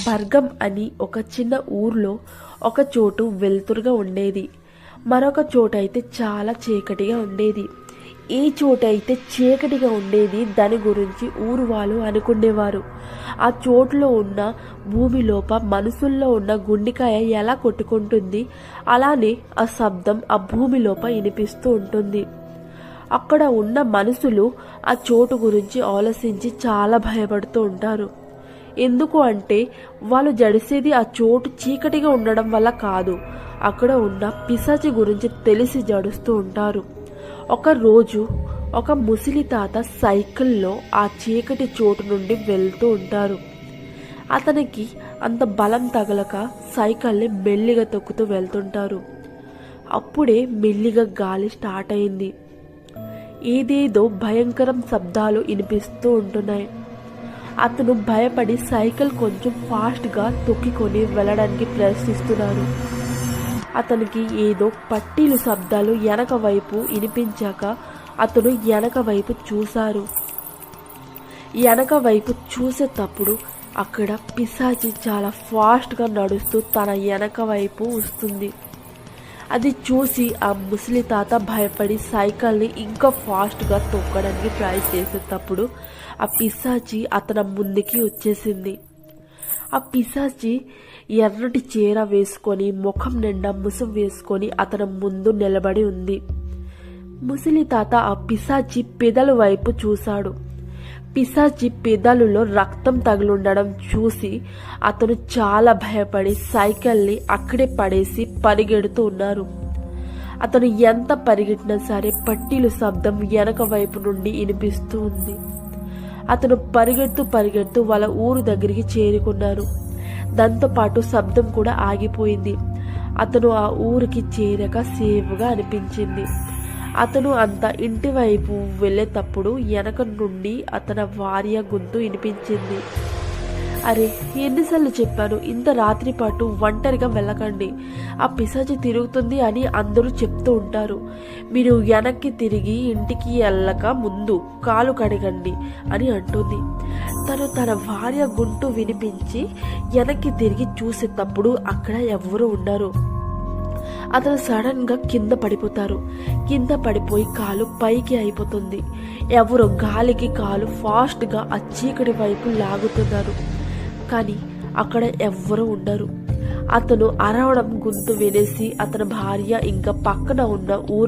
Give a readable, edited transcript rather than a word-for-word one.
బర్గం అని ఒక చిన్న ఊర్లో ఒక చోటు వెలుతురుగా ఉండేది. మరొక చోటైతే చాలా చీకటిగా ఉండేది. ఏ చోటైతే చీకటిగా ఉండేది దాని గురించి ఊరు వాళ్ళు అనుకునేవారు. ఆ చోటులో ఉన్న భూమిలోప మనుషుల్లో ఉన్న గుండెకాయ ఎలా కొట్టుకుంటుంది, అలానే ఆ శబ్దం ఆ భూమిలోప వినిపిస్తూ ఉంటుంది. అక్కడ ఉన్న మనుషులు ఆ చోటు గురించి ఆలోచించి చాలా భయపడుతూ ఉంటారు. ఎందుకు అంటే వాళ్ళు జడిసేది ఆ చోటు చీకటిగా ఉండడం వల్ల కాదు, అక్కడ ఉన్న పిశాచి గురించి తెలిసి జడుస్తూ ఉంటారు. ఒక రోజు ఒక ముసలి తాత సైకిల్లో ఆ చీకటి చోటు నుండి వెళ్తూ ఉంటారు. అతనికి అంత బలం తగలక సైకిల్ని మెల్లిగా తొక్కుతూ వెళ్తుంటారు. అప్పుడే మెల్లిగా గాలి స్టార్ట్ అయింది. ఏదేదో భయంకరం శబ్దాలు వినిపిస్తూ ఉంటున్నాయి. అతను భయపడి సైకిల్ కొంచెం ఫాస్ట్గా తొక్కికొని వెళ్ళడానికి ప్రయత్నిస్తున్నారు. అతనికి ఏదో పట్టీలు శబ్దాలు వెనక వైపు వినిపించాక అతను వెనక వైపు చూశారు. వెనక వైపు చూసేటప్పుడు అక్కడ పిశాచి చాలా ఫాస్ట్గా నడుస్తూ తన వెనక వైపు వస్తుంది. అది చూసి ఆ ముసలి తాత భయపడి సైకిల్ని ఇంకా ఫాస్ట్గా తొక్కడానికి ట్రై చేసేటప్పుడు ఆ పిశాచి అతని ముందుకి వచ్చేసింది. ఆ పిశాచి ఎర్రటి చీర వేసుకొని ముఖం నిండా ముసుగు వేసుకొని అతని ముందు నిలబడి ఉంది. ముసలి తాత ఆ పిశాచి పెదల వైపు చూశాడు. పిశాచి పెదాలలో రక్తం తగులుండడం చూసి అతను చాలా భయపడి సైకిల్ని అక్కడే పడేసి పరిగెడుతూ ఉన్నారు. అతను ఎంత పరిగెట్టినా సరే పట్టీలు శబ్దం వెనక వైపు నుండి వినిపిస్తూ ఉంది. అతను పరిగెడుతూ వాళ్ళ ఊరు దగ్గరికి చేరుకున్నారు. దాంతోపాటు శబ్దం కూడా ఆగిపోయింది. అతను ఆ ఊరికి చేరక సేఫ్గా అనిపించింది. అతను అంత ఇంటి వైపు వెళ్ళేటప్పుడు వెనక నుండి అతని భార్య గొంతు వినిపించింది. అరే, ఎన్నిసార్లు చెప్పాను, ఇంత రాత్రి పాటు ఒంటరిగా వెళ్ళకండి, ఆ పిశాచి తిరుగుతుంది అని అందరూ చెప్తూ ఉంటారు. మీరు వెనక్కి తిరిగి ఇంటికి వెళ్ళక ముందు కాలు కడగండి అని అంటుంది. తను తన భార్య గొంతు వినిపించి వెనక్కి తిరిగి చూసేటప్పుడు అక్కడ ఎవ్వరూ ఉండరు. అతను సడన్ గా కింద పడిపోతారు. కింద పడిపోయి కాలు పైకి అయిపోతుంది. ఎవరో గాలికి కాలు ఫాస్ట్ గా ఆ చీకటి వైపు లాగుతున్నారు. కానీ అక్కడ ఎవ్వరూ ఉండరు. అతను అరవడం గొంతు వినేసి అతని భార్య ఇంకా పక్కన ఉన్న ఊరు